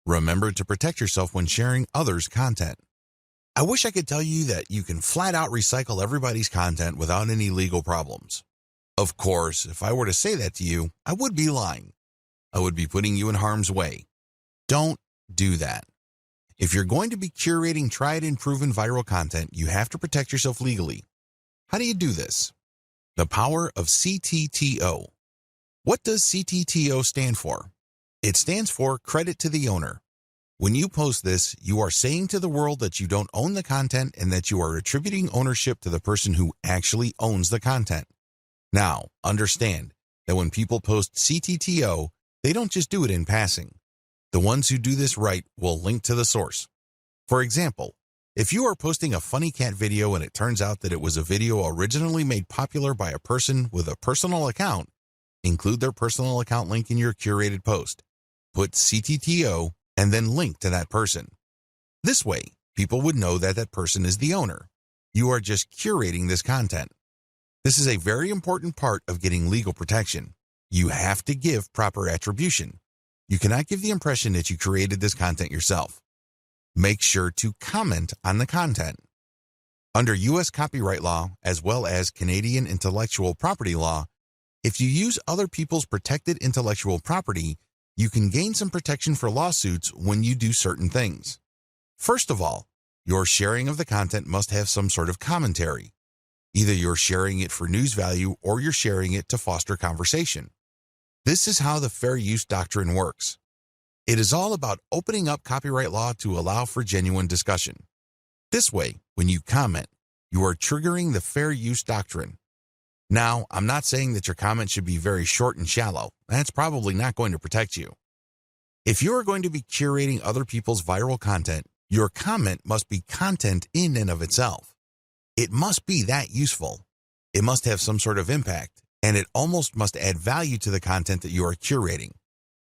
Remember to protect yourself when sharing others' content. I wish I could tell you that you can flat out recycle everybody's content without any legal problems. Of course, if I were to say that to you, I would be lying. I would be putting you in harm's way. Don't do that. If you're going to be curating tried and proven viral content, you have to protect yourself legally. How do you do this? The power of CTTO. What does CTTO stand for? It stands for credit to the owner. When you post this, you are saying to the world that you don't own the content and that you are attributing ownership to the person who actually owns the content. Now, understand that when people post CTTO, they don't just do it in passing. The ones who do this right will link to the source. For example, if you are posting a funny cat video and it turns out that it was a video originally made popular by a person with a personal account, include their personal account link in your curated post. Put CTTO and then link to that person. This way, people would know that that person is the owner. You are just curating this content. This is a very important part of getting legal protection. You have to give proper attribution. You cannot give the impression that you created this content yourself. Make sure to comment on the content. Under U.S. copyright law, as well as Canadian intellectual property law, if you use other people's protected intellectual property, you can gain some protection for lawsuits when you do certain things. First of all, your sharing of the content must have some sort of commentary. Either you're sharing it for news value or you're sharing it to foster conversation. This is how the fair use doctrine works. It is all about opening up copyright law to allow for genuine discussion. This way, when you comment, you are triggering the fair use doctrine. Now, I'm not saying that your comment should be very short and shallow. That's probably not going to protect you. If you are going to be curating other people's viral content, your comment must be content in and of itself. It must be that useful. It must have some sort of impact, and it almost must add value to the content that you are curating.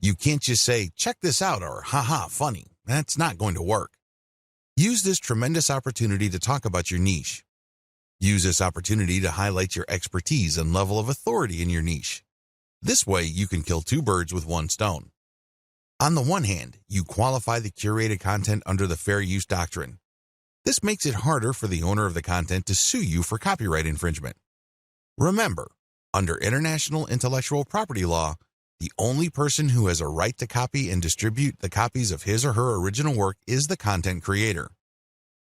You can't just say, check this out, or haha, funny. That's not going to work. Use this tremendous opportunity to talk about your niche. Use this opportunity to highlight your expertise and level of authority in your niche. This way, you can kill two birds with one stone. On the one hand, you qualify the curated content under the fair use doctrine. This makes it harder for the owner of the content to sue you for copyright infringement. Remember, under international intellectual property law, the only person who has a right to copy and distribute the copies of his or her original work is the content creator.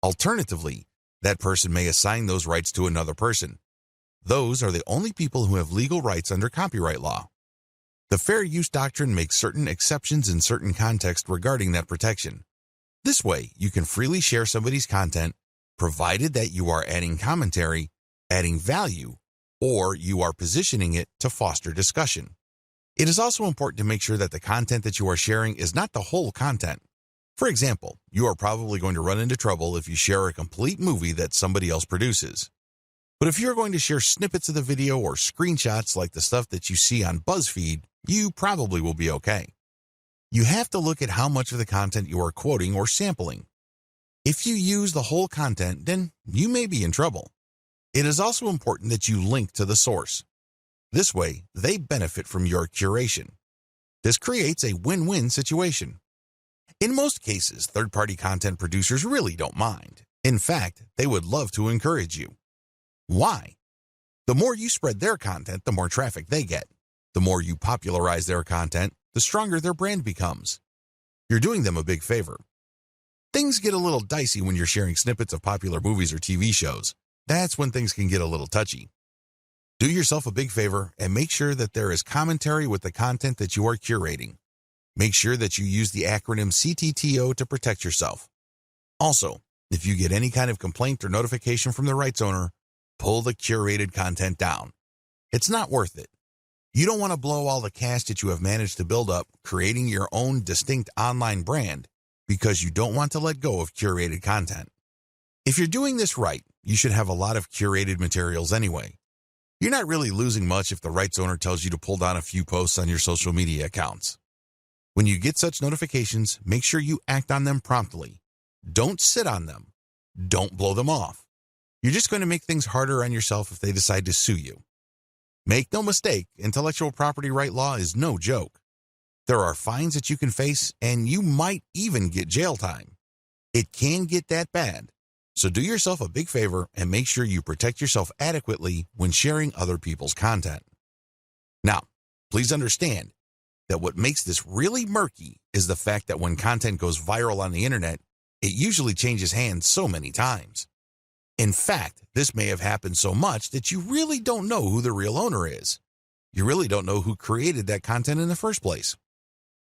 Alternatively, that person may assign those rights to another person. Those are the only people who have legal rights under copyright law. The fair use doctrine makes certain exceptions in certain contexts regarding that protection. This way, you can freely share somebody's content, provided that you are adding commentary, adding value, or you are positioning it to foster discussion. It is also important to make sure that the content that you are sharing is not the whole content. For example, you are probably going to run into trouble if you share a complete movie that somebody else produces. But if you're going to share snippets of the video or screenshots like the stuff that you see on BuzzFeed, you probably will be okay. You have to look at how much of the content you are quoting or sampling. If you use the whole content, then you may be in trouble. It is also important that you link to the source. This way, they benefit from your curation. This creates a win-win situation. In most cases, third-party content producers really don't mind. In fact, they would love to encourage you. Why? The more you spread their content, the more traffic they get. The more you popularize their content, the stronger their brand becomes. You're doing them a big favor. Things get a little dicey when you're sharing snippets of popular movies or TV shows. That's when things can get a little touchy. Do yourself a big favor and make sure that there is commentary with the content that you are curating. Make sure that you use the acronym CTTO to protect yourself. Also, if you get any kind of complaint or notification from the rights owner, pull the curated content down. It's not worth it. You don't want to blow all the cash that you have managed to build up creating your own distinct online brand because you don't want to let go of curated content. If you're doing this right, you should have a lot of curated materials anyway. You're not really losing much if the rights owner tells you to pull down a few posts on your social media accounts. When you get such notifications, make sure you act on them promptly. Don't sit on them. Don't blow them off. You're just going to make things harder on yourself if they decide to sue you. Make no mistake, intellectual property right law is no joke. There are fines that you can face, and you might even get jail time. It can get that bad. So do yourself a big favor and make sure you protect yourself adequately when sharing other people's content. Now, please understand that what makes this really murky is the fact that when content goes viral on the internet, it usually changes hands so many times. In fact, this may have happened so much that you really don't know who the real owner is. You really don't know who created that content in the first place.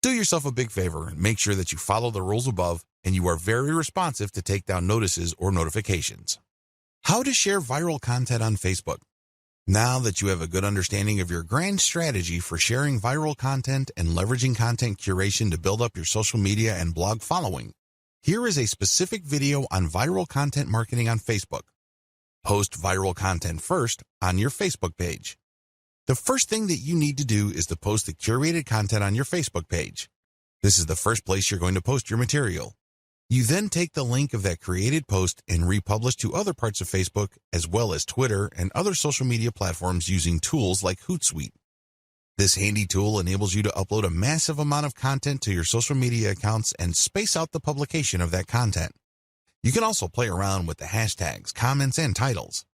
Do yourself a big favor and make sure that you follow the rules above and you are very responsive to take down notices or notifications. How to share viral content on Facebook. Now that you have a good understanding of your grand strategy for sharing viral content and leveraging content curation to build up your social media and blog following, here is a specific video on viral content marketing on Facebook. Post viral content first on your Facebook page. The first thing that you need to do is to post the curated content on your Facebook page. This is the first place you're going to post your material. You then take the link of that created post and republish to other parts of Facebook as well as Twitter and other social media platforms using tools like Hootsuite. This handy tool enables you to upload a massive amount of content to your social media accounts and space out the publication of that content. You can also play around with the hashtags, comments, and titles.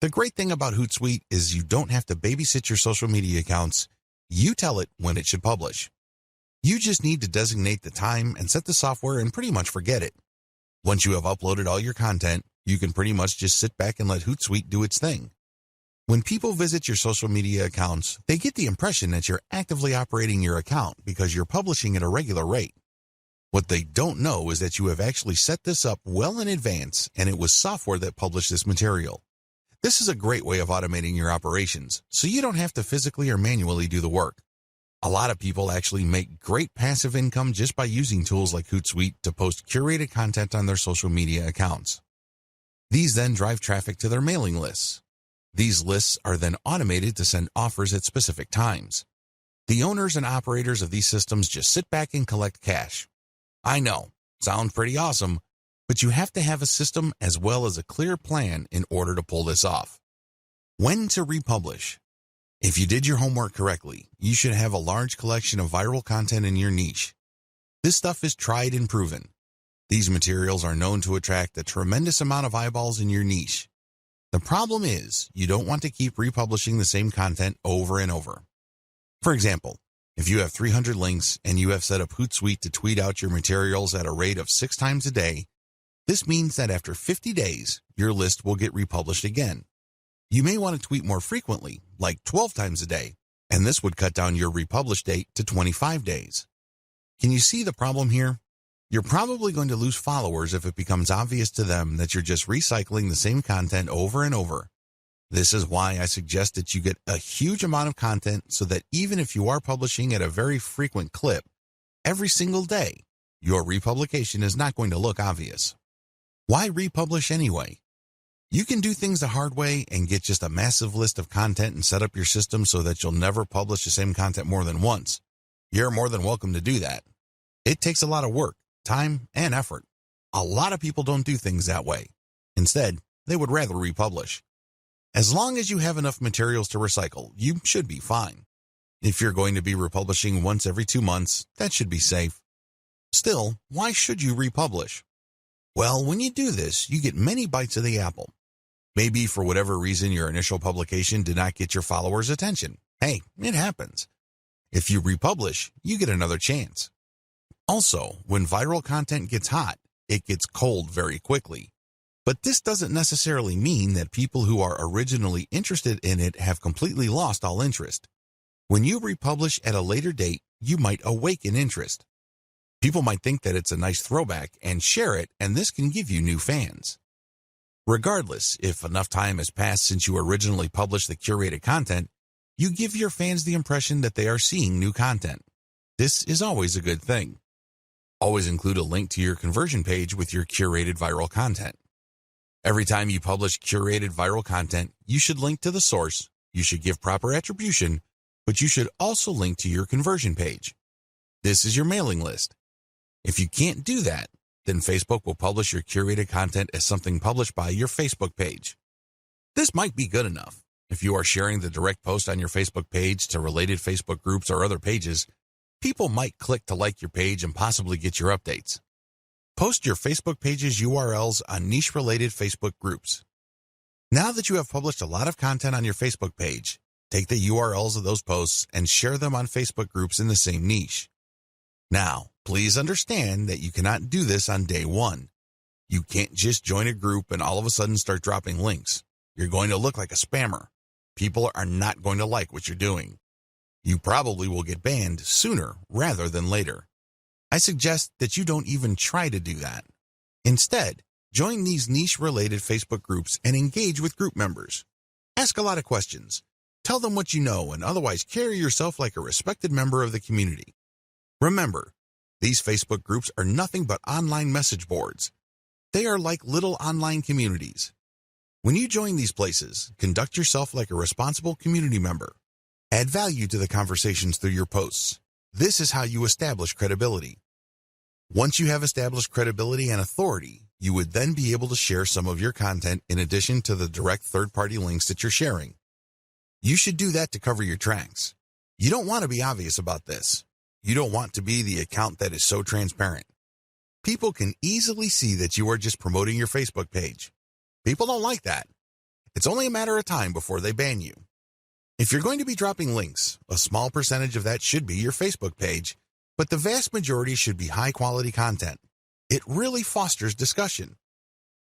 The great thing about Hootsuite is you don't have to babysit your social media accounts. You tell it when it should publish. You just need to designate the time and set the software and pretty much forget it. Once you have uploaded all your content, you can pretty much just sit back and let Hootsuite do its thing. When people visit your social media accounts, they get the impression that you're actively operating your account because you're publishing at a regular rate. What they don't know is that you have actually set this up well in advance and it was software that published this material. This is a great way of automating your operations, so you don't have to physically or manually do the work. A lot of people actually make great passive income just by using tools like Hootsuite to post curated content on their social media accounts. These then drive traffic to their mailing lists. These lists are then automated to send offers at specific times. The owners and operators of these systems just sit back and collect cash. I know, sounds pretty awesome, but you have to have a system as well as a clear plan in order to pull this off. When to republish. If you did your homework correctly, you should have a large collection of viral content in your niche. This stuff is tried and proven. These materials are known to attract a tremendous amount of eyeballs in your niche. The problem is, you don't want to keep republishing the same content over and over. For example, if you have 300 links and you have set up Hootsuite to tweet out your materials at a rate of 6 times a day, this means that after 50 days, your list will get republished again. You may want to tweet more frequently, like 12 times a day, and this would cut down your republish date to 25 days. Can you see the problem here? You're probably going to lose followers if it becomes obvious to them that you're just recycling the same content over and over. This is why I suggest that you get a huge amount of content so that even if you are publishing at a very frequent clip, every single day, your republication is not going to look obvious. Why republish anyway? You can do things the hard way and get just a massive list of content and set up your system so that you'll never publish the same content more than once. You're more than welcome to do that. It takes a lot of work, time, and effort. A lot of people don't do things that way. Instead, they would rather republish. As long as you have enough materials to recycle, you should be fine. If you're going to be republishing once every 2 months, that should be safe. Still, why should you republish? Well, when you do this, you get many bites of the apple. Maybe for whatever reason your initial publication did not get your followers' attention. Hey, it happens. If you republish, you get another chance. Also, when viral content gets hot, it gets cold very quickly. But this doesn't necessarily mean that people who are originally interested in it have completely lost all interest. When you republish at a later date, you might awaken interest. People might think that it's a nice throwback and share it, and this can give you new fans. Regardless, if enough time has passed since you originally published the curated content, you give your fans the impression that they are seeing new content. This is always a good thing. Always include a link to your conversion page with your curated viral content. Every time you publish curated viral content, you should link to the source, you should give proper attribution, but you should also link to your conversion page. This is your mailing list. If you can't do that, then Facebook will publish your curated content as something published by your Facebook page. This might be good enough. If you are sharing the direct post on your Facebook page to related Facebook groups or other pages, People might click to like your page and possibly get your updates. Post your Facebook page's URLs on niche-related Facebook groups. Now that you have published a lot of content on your Facebook page, take the URLs of those posts and share them on Facebook groups in the same niche. Now, please understand that you cannot do this on day one. You can't just join a group and all of a sudden start dropping links. You're going to look like a spammer. People are not going to like what you're doing. You probably will get banned sooner rather than later. I suggest that you don't even try to do that. Instead, join these niche-related Facebook groups and engage with group members. Ask a lot of questions. Tell them what you know and otherwise carry yourself like a respected member of the community. Remember, these Facebook groups are nothing but online message boards. They are like little online communities. When you join these places, conduct yourself like a responsible community member. Add value to the conversations through your posts. This is how you establish credibility. Once you have established credibility and authority, you would then be able to share some of your content in addition to the direct third-party links that you're sharing. You should do that to cover your tracks. You don't want to be obvious about this. You don't want to be the account that is so transparent. People can easily see that you are just promoting your Facebook page. People don't like that. It's only a matter of time before they ban you. If you're going to be dropping links, a small percentage of that should be your Facebook page, but the vast majority should be high-quality content. It really fosters discussion.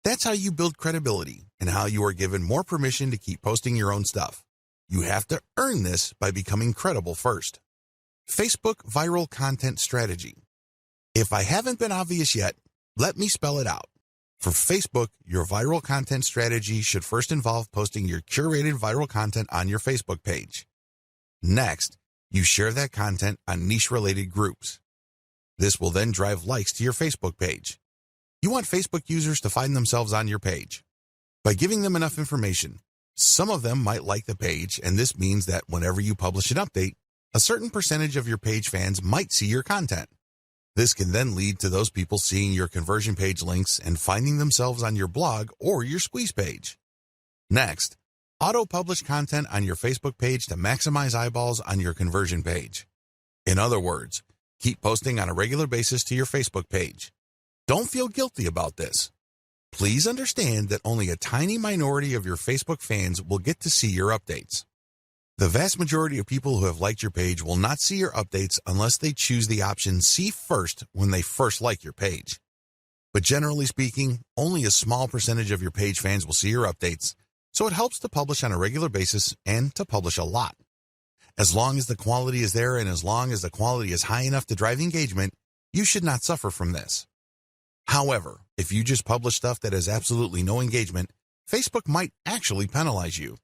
That's how you build credibility and how you are given more permission to keep posting your own stuff. You have to earn this by becoming credible first. Facebook Viral Content Strategy. If I haven't been obvious yet, let me spell it out. For Facebook, your viral content strategy should first involve posting your curated viral content on your Facebook page. Next, you share that content on niche-related groups. This will then drive likes to your Facebook page. You want Facebook users to find themselves on your page. By giving them enough information, some of them might like the page, and this means that whenever you publish an update, a certain percentage of your page fans might see your content. This can then lead to those people seeing your conversion page links and finding themselves on your blog or your squeeze page. Next, auto-publish content on your Facebook page to maximize eyeballs on your conversion page. In other words, keep posting on a regular basis to your Facebook page. Don't feel guilty about this. Please understand that only a tiny minority of your Facebook fans will get to see your updates. The vast majority of people who have liked your page will not see your updates unless they choose the option See First when they first like your page. But generally speaking, only a small percentage of your page fans will see your updates, so it helps to publish on a regular basis and to publish a lot. As long as the quality is there and as long as the quality is high enough to drive engagement, you should not suffer from this. However, if you just publish stuff that has absolutely no engagement, Facebook might actually penalize you.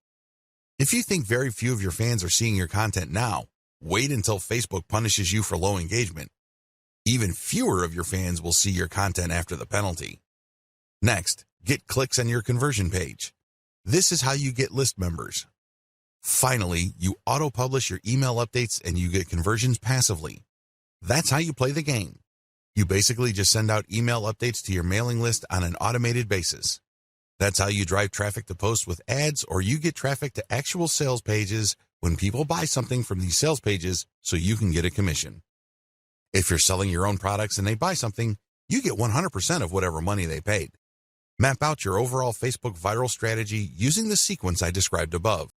If you think very few of your fans are seeing your content now, wait until Facebook punishes you for low engagement. Even fewer of your fans will see your content after the penalty. Next, get clicks on your conversion page. This is how you get list members. Finally, you auto-publish your email updates and you get conversions passively. That's how you play the game. You basically just send out email updates to your mailing list on an automated basis. That's how you drive traffic to posts with ads, or you get traffic to actual sales pages when people buy something from these sales pages so you can get a commission. If you're selling your own products and they buy something, you get 100% of whatever money they paid. Map out your overall Facebook viral strategy using the sequence I described above.